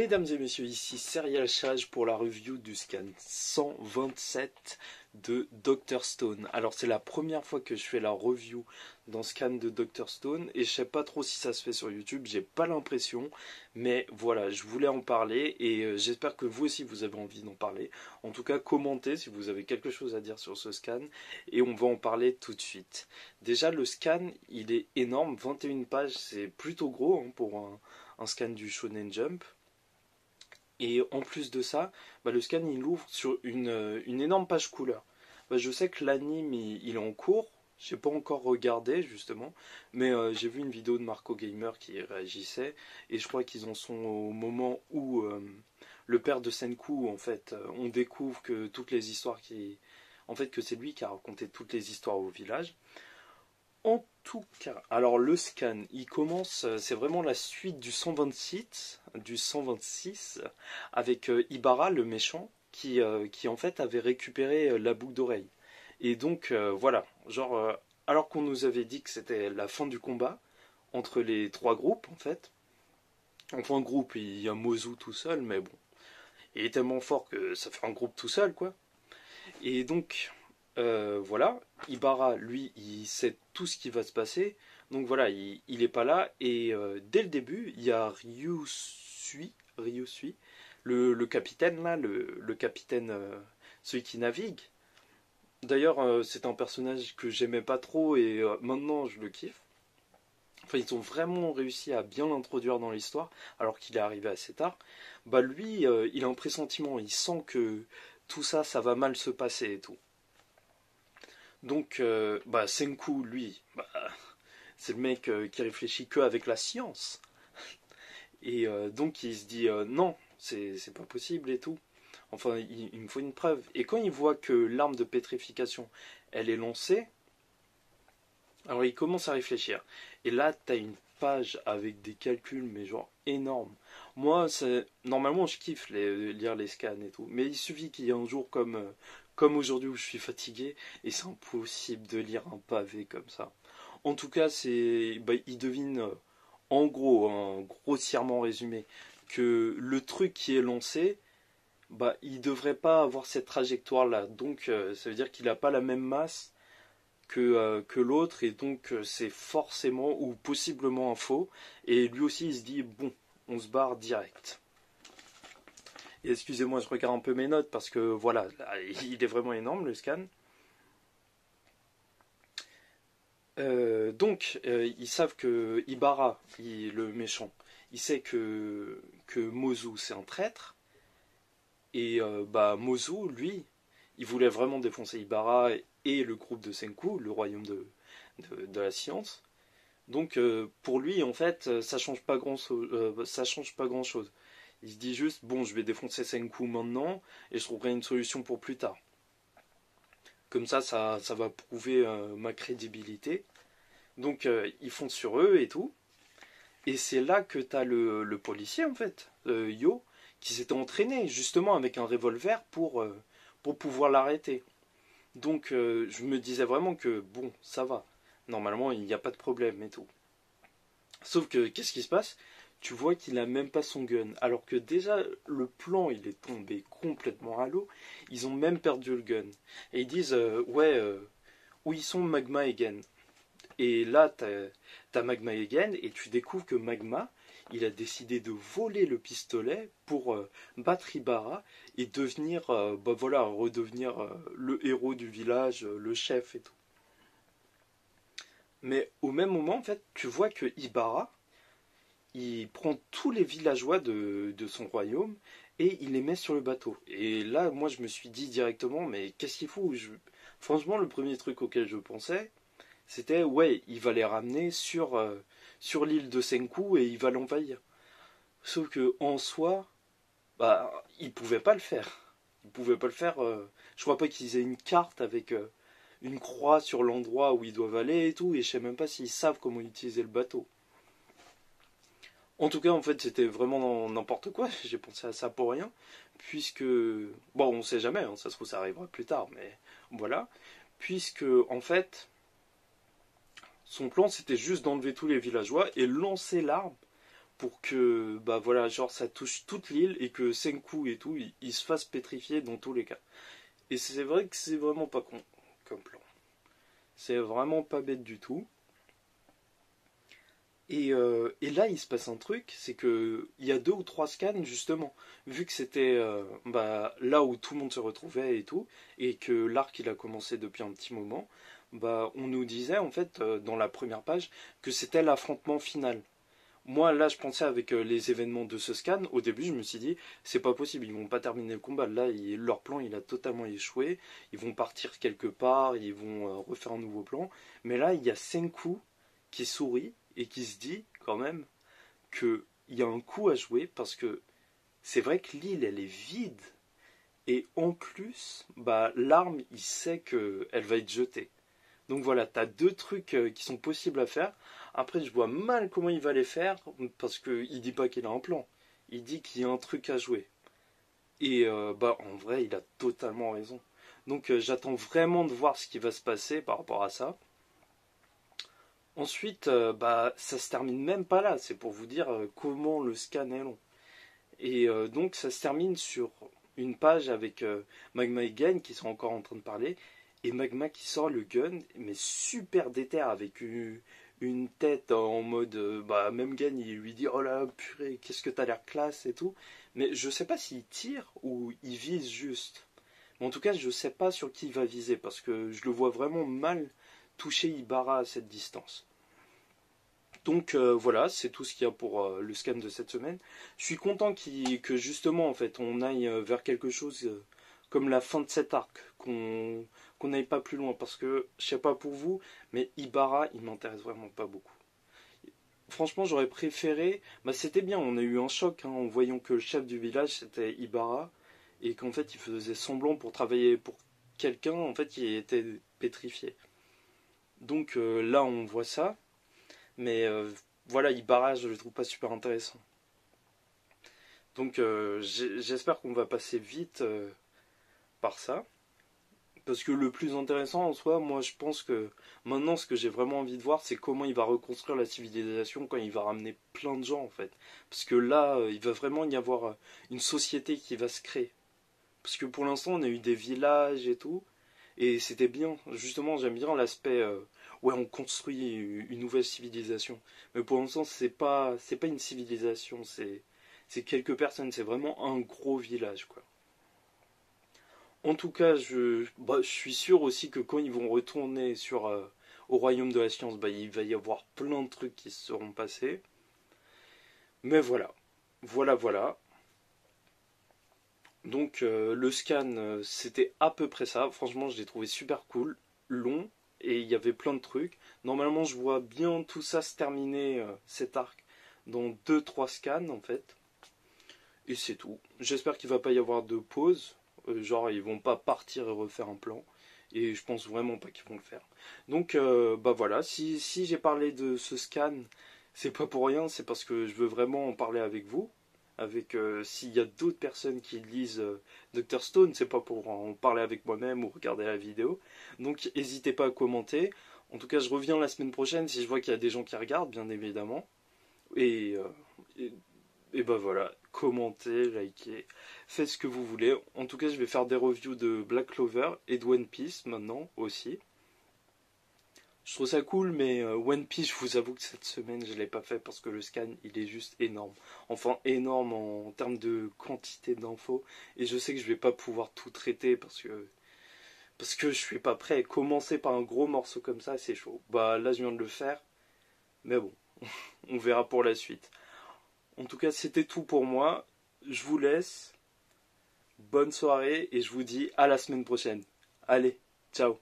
Mesdames et messieurs, ici Serial Chage pour la review du scan 127 de Dr Stone. Alors c'est la première fois que je fais la review dans scan de Dr Stone et je sais pas trop si ça se fait sur YouTube, j'ai pas l'impression, mais voilà, je voulais en parler et j'espère que vous aussi vous avez envie d'en parler. En tout cas, commentez si vous avez quelque chose à dire sur ce scan et on va en parler tout de suite. Déjà le scan, il est énorme, 21 pages, c'est plutôt gros hein, pour un scan du Shonen Jump. Et en plus de ça, le scan il ouvre sur une énorme page couleur. Je sais que l'anime il est en cours, j'ai pas encore regardé justement, mais j'ai vu une vidéo de Marco Gamer qui réagissait, et je crois qu'ils en sont au moment où le père de Senku, en fait, on découvre que toutes les histoires en fait que c'est lui qui a raconté toutes les histoires au village. En tout cas, alors le scan, il commence, c'est vraiment la suite du 126 avec Ibara, le méchant, qui en fait avait récupéré la boucle d'oreille. Et donc voilà, genre, alors qu'on nous avait dit que c'était la fin du combat entre les trois groupes en fait, enfin un groupe, il y a Mozu tout seul, mais bon, il est tellement fort que ça fait un groupe tout seul quoi. Et donc, voilà, Ibara, lui, il sait tout ce qui va se passer. Donc voilà, il est pas là. Et dès le début, il y a Ryusui, le capitaine, là, le capitaine, celui qui navigue. D'ailleurs, c'est un personnage que j'aimais pas trop et maintenant je le kiffe. Enfin, ils ont vraiment réussi à bien l'introduire dans l'histoire, alors qu'il est arrivé assez tard. Lui, il a un pressentiment, il sent que tout ça, ça va mal se passer et tout. Donc, Senku, lui, c'est le mec qui réfléchit que avec la science. Et donc, il se dit non, c'est pas possible et tout. Enfin, il me faut une preuve. Et quand il voit que l'arme de pétrification, elle est lancée, alors il commence à réfléchir. Et là, t'as une page avec des calculs, mais genre énormes. Moi, normalement, je kiffe lire les scans et tout. Mais il suffit qu'il y ait un jour comme aujourd'hui où je suis fatigué, et c'est impossible de lire un pavé comme ça. En tout cas, il devine, en gros, hein, grossièrement résumé, que le truc qui est lancé, il devrait pas avoir cette trajectoire-là. Donc, ça veut dire qu'il n'a pas la même masse que l'autre, et donc c'est forcément ou possiblement un faux. Et lui aussi, il se dit, bon, on se barre direct. Et excusez-moi, je regarde un peu mes notes parce que voilà, là, il est vraiment énorme le scan. Ils savent que Ibara, le méchant, il sait que Mozu c'est un traître. Et Mozu, lui, il voulait vraiment défoncer Ibara et le groupe de Senku, le royaume de la science. Donc pour lui, en fait, ça change pas grand-chose. Il se dit juste, bon, je vais défoncer Senku maintenant et je trouverai une solution pour plus tard. Comme ça va prouver ma crédibilité. Donc ils foncent sur eux et tout. Et c'est là que t'as le policier, en fait, Yo, qui s'était entraîné justement avec un revolver pour pouvoir l'arrêter. Donc je me disais vraiment que, bon, ça va. Normalement, il n'y a pas de problème et tout. Sauf que, qu'est-ce qui se passe? Tu vois qu'il a même pas son gun. Alors que déjà, le plan, il est tombé complètement à l'eau. Ils ont même perdu le gun. Et ils disent, où ils sont Magma et Gen? Et là, t'as Magma et Gen, et tu découvres que Magma, il a décidé de voler le pistolet pour battre Ibara et devenir, redevenir le héros du village, le chef et tout. Mais au même moment, en fait, tu vois que Ibara, il prend tous les villageois de son royaume et il les met sur le bateau. Et là, moi, je me suis dit directement, mais qu'est-ce qu'il fout? Franchement, le premier truc auquel je pensais, c'était, ouais, il va les ramener sur l'île de Senku et il va l'envahir. Sauf que en soi, il pouvait pas le faire. Il pouvait pas le faire. Je crois pas qu'ils aient une carte avec une croix sur l'endroit où ils doivent aller et tout, et je sais même pas s'ils savent comment utiliser le bateau. En tout cas, en fait, c'était vraiment n'importe quoi. J'ai pensé à ça pour rien, puisque bon, on sait jamais. Hein, ça se trouve, ça arrivera plus tard, mais voilà. Puisque en fait, son plan, c'était juste d'enlever tous les villageois et lancer l'arme pour que bah voilà, genre ça touche toute l'île et que Senku et tout, il se fasse pétrifier dans tous les cas. Et c'est vrai que c'est vraiment pas con comme plan. C'est vraiment pas bête du tout. Et là, il se passe un truc, c'est que il y a 2 ou 3 scans justement, vu que c'était bah, là où tout le monde se retrouvait et tout, et que l'arc il a commencé depuis un petit moment, bah on nous disait en fait dans la première page que c'était l'affrontement final. Moi là, je pensais avec les événements de ce scan, au début je me suis dit c'est pas possible, ils vont pas terminer le combat. Là, leur plan il a totalement échoué, ils vont partir quelque part, ils vont refaire un nouveau plan. Mais là, il y a Senku qui sourit et qui se dit quand même qu'il y a un coup à jouer parce que c'est vrai que l'île elle est vide et en plus bah l'arme il sait qu'elle va être jetée. Donc voilà, t'as 2 trucs qui sont possibles à faire. Après je vois mal comment il va les faire parce qu'il dit pas qu'il a un plan. Il dit qu'il y a un truc à jouer. Et bah en vrai il a totalement raison. Donc j'attends vraiment de voir ce qui va se passer par rapport à ça. Ensuite, bah, ça se termine même pas là, c'est pour vous dire comment le scan est long. Et donc ça se termine sur une page avec Magma et Gain qui sont encore en train de parler, et Magma qui sort le gun, mais super déter avec une tête en mode, bah même Gain il lui dit oh là purée, qu'est-ce que t'as l'air classe et tout, mais je sais pas s'il tire ou il vise juste. Mais en tout cas je sais pas sur qui il va viser, parce que je le vois vraiment mal toucher Ibarra à cette distance. Donc voilà, c'est tout ce qu'il y a pour le scan de cette semaine. Je suis content que justement en fait on aille vers quelque chose comme la fin de cet arc, qu'on n'aille pas plus loin, parce que je sais pas pour vous, mais Ibarra il m'intéresse vraiment pas beaucoup. Franchement j'aurais préféré, bah c'était bien, on a eu un choc en voyant que le chef du village c'était Ibarra et qu'en fait il faisait semblant pour travailler pour quelqu'un en fait qui était pétrifié. Donc là on voit ça. Mais voilà, Ibarra, je le trouve pas super intéressant. Donc j'espère qu'on va passer vite par ça. Parce que le plus intéressant en soi, moi je pense que maintenant ce que j'ai vraiment envie de voir, c'est comment il va reconstruire la civilisation quand il va ramener plein de gens en fait. Parce que là, il va vraiment y avoir une société qui va se créer. Parce que pour l'instant, on a eu des villages et tout. Et c'était bien. Justement, j'aime bien l'aspect ouais, on construit une nouvelle civilisation. Mais pour l'instant, c'est pas une civilisation, c'est quelques personnes, c'est vraiment un gros village quoi. En tout cas, bah, je suis sûr aussi que quand ils vont retourner au royaume de la science, bah, il va y avoir plein de trucs qui se seront passés. Mais voilà. Voilà, voilà. Donc le scan, c'était à peu près ça. Franchement, je l'ai trouvé super cool, long, et il y avait plein de trucs. Normalement, je vois bien tout ça se terminer, cet arc, dans 2 3 scans en fait. Et c'est tout. J'espère qu'il va pas y avoir de pause. Genre, ils vont pas partir et refaire un plan. Et je pense vraiment pas qu'ils vont le faire. Donc, bah voilà. Si j'ai parlé de ce scan, c'est pas pour rien. C'est parce que je veux vraiment en parler avec vous. Avec s'il y a d'autres personnes qui lisent Dr Stone, c'est pas pour en parler avec moi-même ou regarder la vidéo. Donc, n'hésitez pas à commenter. En tout cas, je reviens la semaine prochaine si je vois qu'il y a des gens qui regardent, bien évidemment. Et, et et bah voilà, commentez, likez, faites ce que vous voulez. En tout cas, je vais faire des reviews de Black Clover et de One Piece maintenant aussi. Je trouve ça cool, mais One Piece, je vous avoue que cette semaine, je ne l'ai pas fait parce que le scan, il est juste énorme. Enfin, énorme en termes de quantité d'infos. Et je sais que je vais pas pouvoir tout traiter parce que je suis pas prêt. Commencer par un gros morceau comme ça, c'est chaud. Bah là, je viens de le faire. Mais bon, on verra pour la suite. En tout cas, c'était tout pour moi. Je vous laisse. Bonne soirée et je vous dis à la semaine prochaine. Allez, ciao.